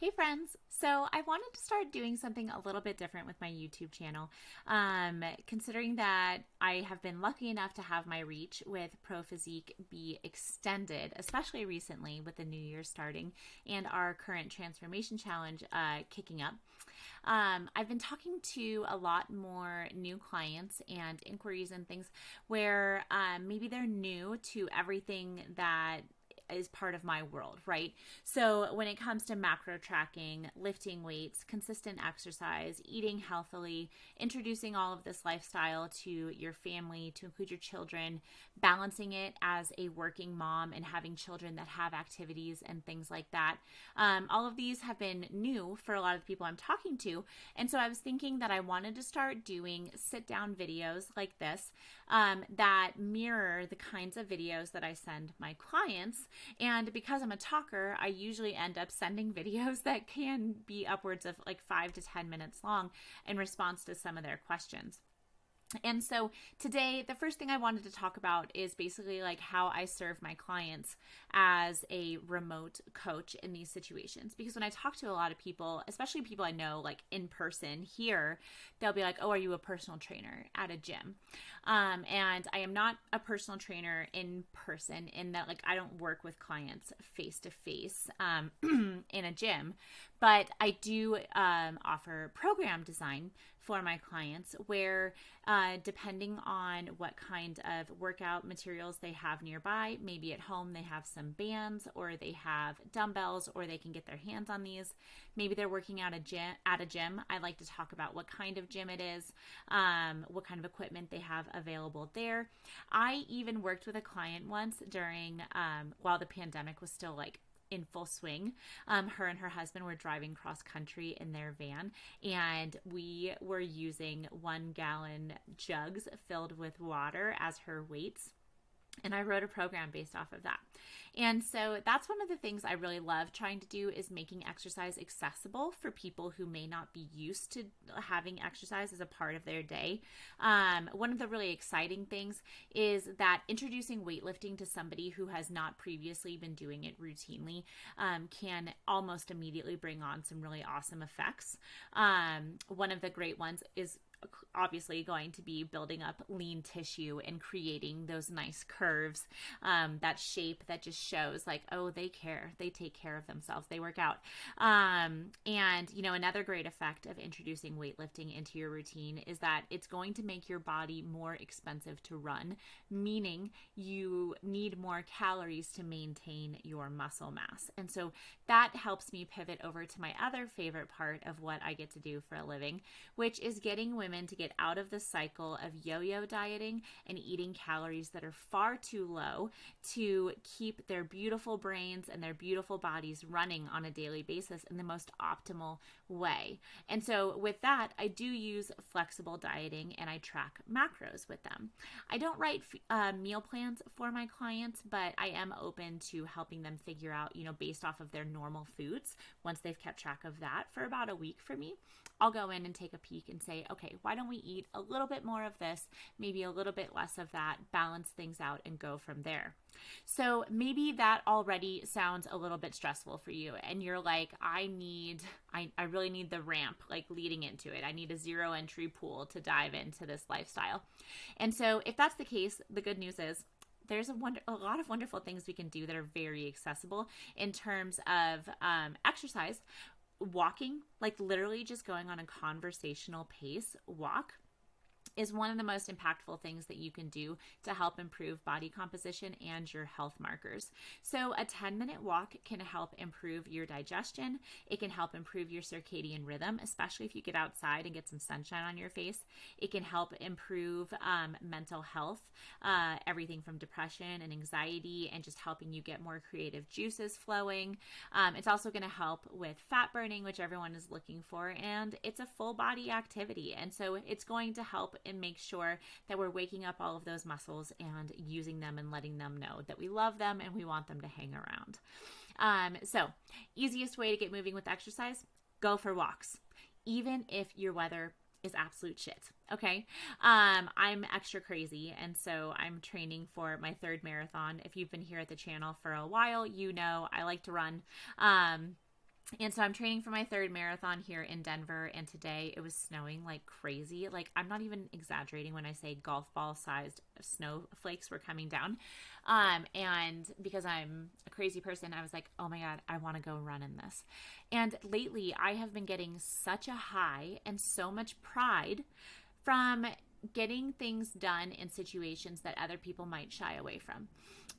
Hey friends, so I wanted to start doing something a little bit different with my YouTube channel. Considering that I have been lucky enough to have my reach with Pro Physique be extended, especially recently with the new year starting and our current transformation challenge kicking up. I've been talking to a lot more new clients and inquiries and things where maybe they're new to everything that is part of my world, right? So when it comes to macro tracking, lifting weights, consistent exercise, eating healthily, introducing all of this lifestyle to your family, to include your children, balancing it as a working mom and having children that have activities and things like that. All of these have been new for a lot of the people I'm talking to. And so I was thinking that I wanted to start doing sit down videos like this that mirror the kinds of videos that I send my clients. And because I'm a talker, I usually end up sending videos that can be upwards of like 5 to 10 minutes long in response to some of their questions. And so today, the first thing I wanted to talk about is basically like how I serve my clients as a remote coach in these situations. Because when I talk to a lot of people, especially people I know like in person here, they'll be like, oh, are you a personal trainer at a gym? And I am not a personal trainer in person in that like I don't work with clients face to face in a gym, but I do offer program design for my clients where depending on what kind of workout materials they have nearby, maybe at home they have some bands or they have dumbbells or they can get their hands on these. Maybe they're working out at a gym. I like to talk about what kind of gym it is, what kind of equipment they have available there. I even worked with a client once during while the pandemic was still like in full swing. Her and her husband were driving cross country in their van, and we were using 1 gallon jugs filled with water as her weights. And I wrote a program based off of that. And so that's one of the things I really love trying to do is making exercise accessible for people who may not be used to having exercise as a part of their day. One of the really exciting things is that introducing weightlifting to somebody who has not previously been doing it routinely can almost immediately bring on some really awesome effects. One of the great ones is obviously going to be building up lean tissue and creating those nice curves, that shape that just shows like, oh, they care, they take care of themselves, they work out. And you know, another great effect of introducing weightlifting into your routine is that it's going to make your body more expensive to run, meaning you need more calories to maintain your muscle mass. And so that helps me pivot over to my other favorite part of what I get to do for a living, which is getting women to get out of the cycle of yo-yo dieting and eating calories that are far too low to keep their beautiful brains and their beautiful bodies running on a daily basis in the most optimal way. And so with that, I do use flexible dieting and I track macros with them. I don't write meal plans for my clients, but I am open to helping them figure out, you know, based off of their normal foods. Once they've kept track of that for about a week for me, I'll go in and take a peek and say, okay, why don't we eat a little bit more of this, maybe a little bit less of that, balance things out and go from there. So maybe that already sounds a little bit stressful for you and you're like, I really need the ramp like leading into it. I need a zero entry pool to dive into this lifestyle. And so if that's the case, the good news is there's a lot of wonderful things we can do that are very accessible in terms of exercise. Walking, like literally just going on a conversational pace walk, is one of the most impactful things that you can do to help improve body composition and your health markers. So a 10-minute walk can help improve your digestion. It can help improve your circadian rhythm, especially if you get outside and get some sunshine on your face. It can help improve mental health, everything from depression and anxiety, and just helping you get more creative juices flowing. It's also going to help with fat burning, which everyone is looking for, and it's a full body activity. And so it's going to help and make sure that we're waking up all of those muscles and using them and letting them know that we love them and we want them to hang around. So easiest way to get moving with exercise, go for walks, even if your weather is absolute shit. Okay. I'm extra crazy. And so I'm training for my 3rd marathon. If you've been here at the channel for a while, you know, I like to run. And so I'm training for my third marathon here in Denver. And today it was snowing like crazy. Like, I'm not even exaggerating when I say golf ball sized snowflakes were coming down. And because I'm a crazy person, I was like, oh my God, I want to go run in this. And lately I have been getting such a high and so much pride from getting things done in situations that other people might shy away from.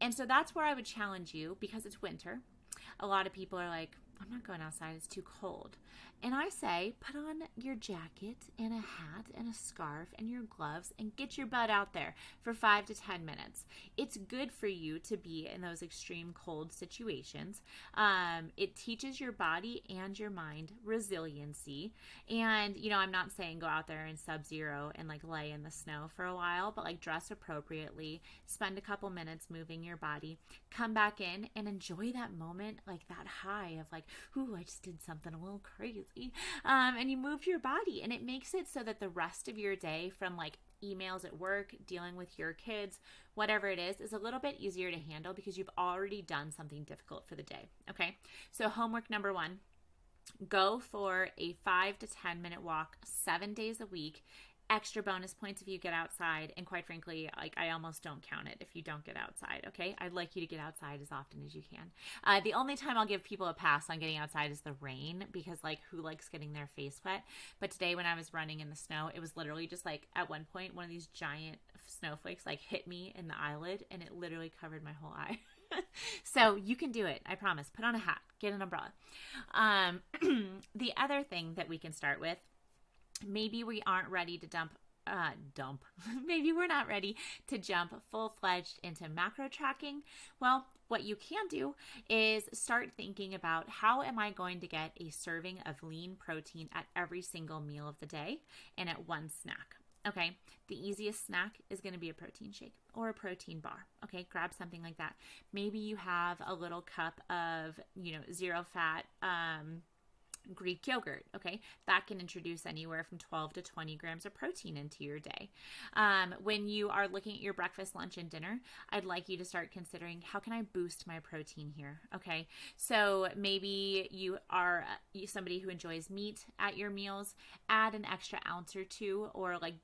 And so that's where I would challenge you, because it's winter. A lot of people are like, I'm not going outside, it's too cold. And I say, put on your jacket and a hat and a scarf and your gloves and get your butt out there for 5 to 10 minutes. It's good for you to be in those extreme cold situations. It teaches your body and your mind resiliency. And, I'm not saying go out there in sub-zero and like lay in the snow for a while, but like dress appropriately, spend a couple minutes moving your body, come back in and enjoy that moment, like that high of like, ooh, I just did something a little crazy. And you moved your body, and it makes it so that the rest of your day, from like emails at work, dealing with your kids, whatever it is a little bit easier to handle because you've already done something difficult for the day. Okay. So homework number 1, go for a 5 to 10 minute walk 7 days a week. Extra bonus points if you get outside. And quite frankly, like, I almost don't count it if you don't get outside. Okay. I'd like you to get outside as often as you can. The only time I'll give people a pass on getting outside is the rain, because like, who likes getting their face wet? But today when I was running in the snow, it was literally just like, at one point, one of these giant snowflakes like hit me in the eyelid, and it literally covered my whole eye. So you can do it. I promise. Put on a hat, get an umbrella. The other thing that we can start with, maybe we aren't ready to maybe we're not ready to jump full-fledged into macro tracking. Well, what you can do is start thinking about, how am I going to get a serving of lean protein at every single meal of the day and at one snack? Okay, the easiest snack is going to be a protein shake or a protein bar. Okay, grab something like that. Maybe you have a little cup of, zero fat, Greek yogurt. Okay, that can introduce anywhere from 12 to 20 grams of protein into your day. When you are looking at your breakfast, lunch, and dinner, I'd like you to start considering, how can I boost my protein here? Okay, so maybe you are somebody who enjoys meat at your meals. Add an extra ounce or two, or like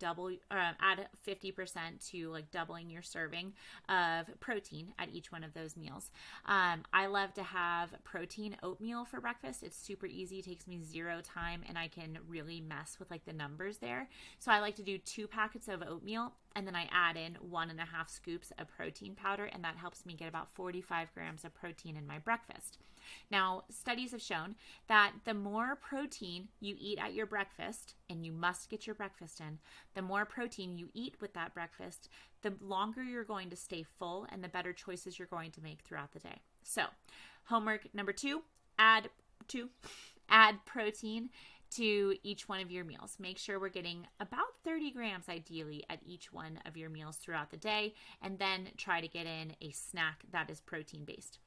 add 50% to like doubling your serving of protein at each one of those meals. I love to have protein oatmeal for breakfast. It's super easy, takes me 0 time, and I can really mess with like the numbers there. So I like to do 2 packets of oatmeal, and then I add in 1.5 scoops of protein powder, and that helps me get about 45 grams of protein in my breakfast. Now, studies have shown that the more protein you eat at your breakfast, and you must get your breakfast in, the more protein you eat with that breakfast, the longer you're going to stay full and the better choices you're going to make throughout the day. So, homework number 2, add protein to each one of your meals. Make sure we're getting about 30 grams ideally at each one of your meals throughout the day, and then try to get in a snack that is protein based.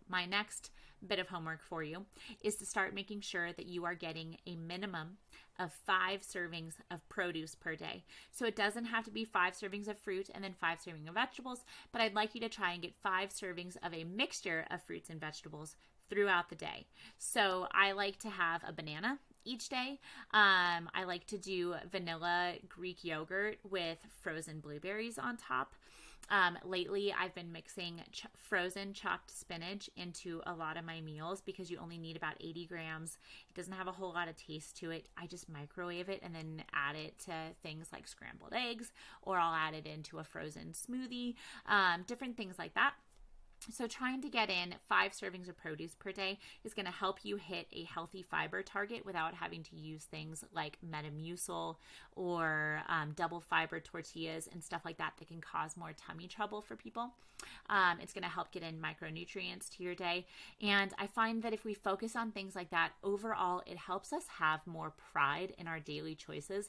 My next bit of homework for you is to start making sure that you are getting a minimum of 5 servings of produce per day. So it doesn't have to be 5 servings of fruit and then 5 servings of vegetables, but I'd like you to try and get 5 servings of a mixture of fruits and vegetables throughout the day. So I like to have a banana each day. I like to do vanilla Greek yogurt with frozen blueberries on top. Lately, I've been mixing frozen chopped spinach into a lot of my meals, because you only need about 80 grams. It doesn't have a whole lot of taste to it. I just microwave it and then add it to things like scrambled eggs, or I'll add it into a frozen smoothie, different things like that. So trying to get in 5 servings of produce per day is going to help you hit a healthy fiber target without having to use things like Metamucil or double fiber tortillas and stuff like that can cause more tummy trouble for people. It's going to help get in micronutrients to your day. And I find that if we focus on things like that, overall, it helps us have more pride in our daily choices.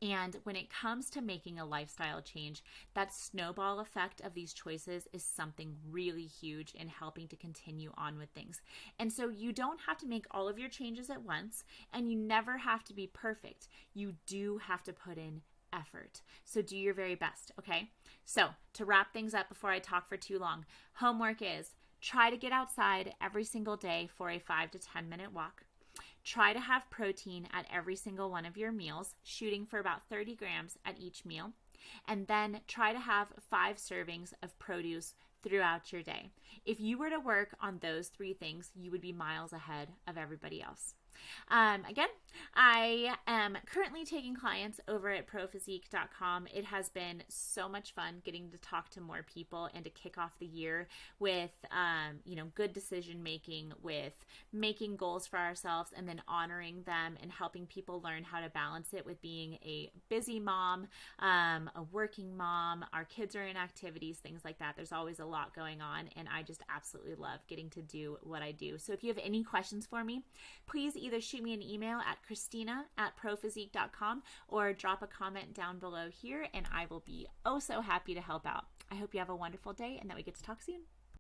And when it comes to making a lifestyle change, that snowball effect of these choices is something really huge in helping to continue on with things. And so you don't have to make all of your changes at once, and you never have to be perfect. You do have to put in effort. So do your very best, okay? So to wrap things up before I talk for too long, homework is Try to get outside every single day for a 5 to 10 minute walk. Try to have protein at every single one of your meals, shooting for about 30 grams at each meal. And then try to have 5 servings of produce throughout your day. If you were to work on those 3 things, you would be miles ahead of everybody else. Again, I am currently taking clients over at ProPhysique.com. It has been so much fun getting to talk to more people and to kick off the year with, good decision making, with making goals for ourselves and then honoring them and helping people learn how to balance it with being a busy mom, a working mom. Our kids are in activities, things like that. There's always a lot going on, and I just absolutely love getting to do what I do. So if you have any questions for me, please either shoot me an email at Christina@ProPhysique.com or drop a comment down below here, and I will be oh so happy to help out. I hope you have a wonderful day and that we get to talk soon.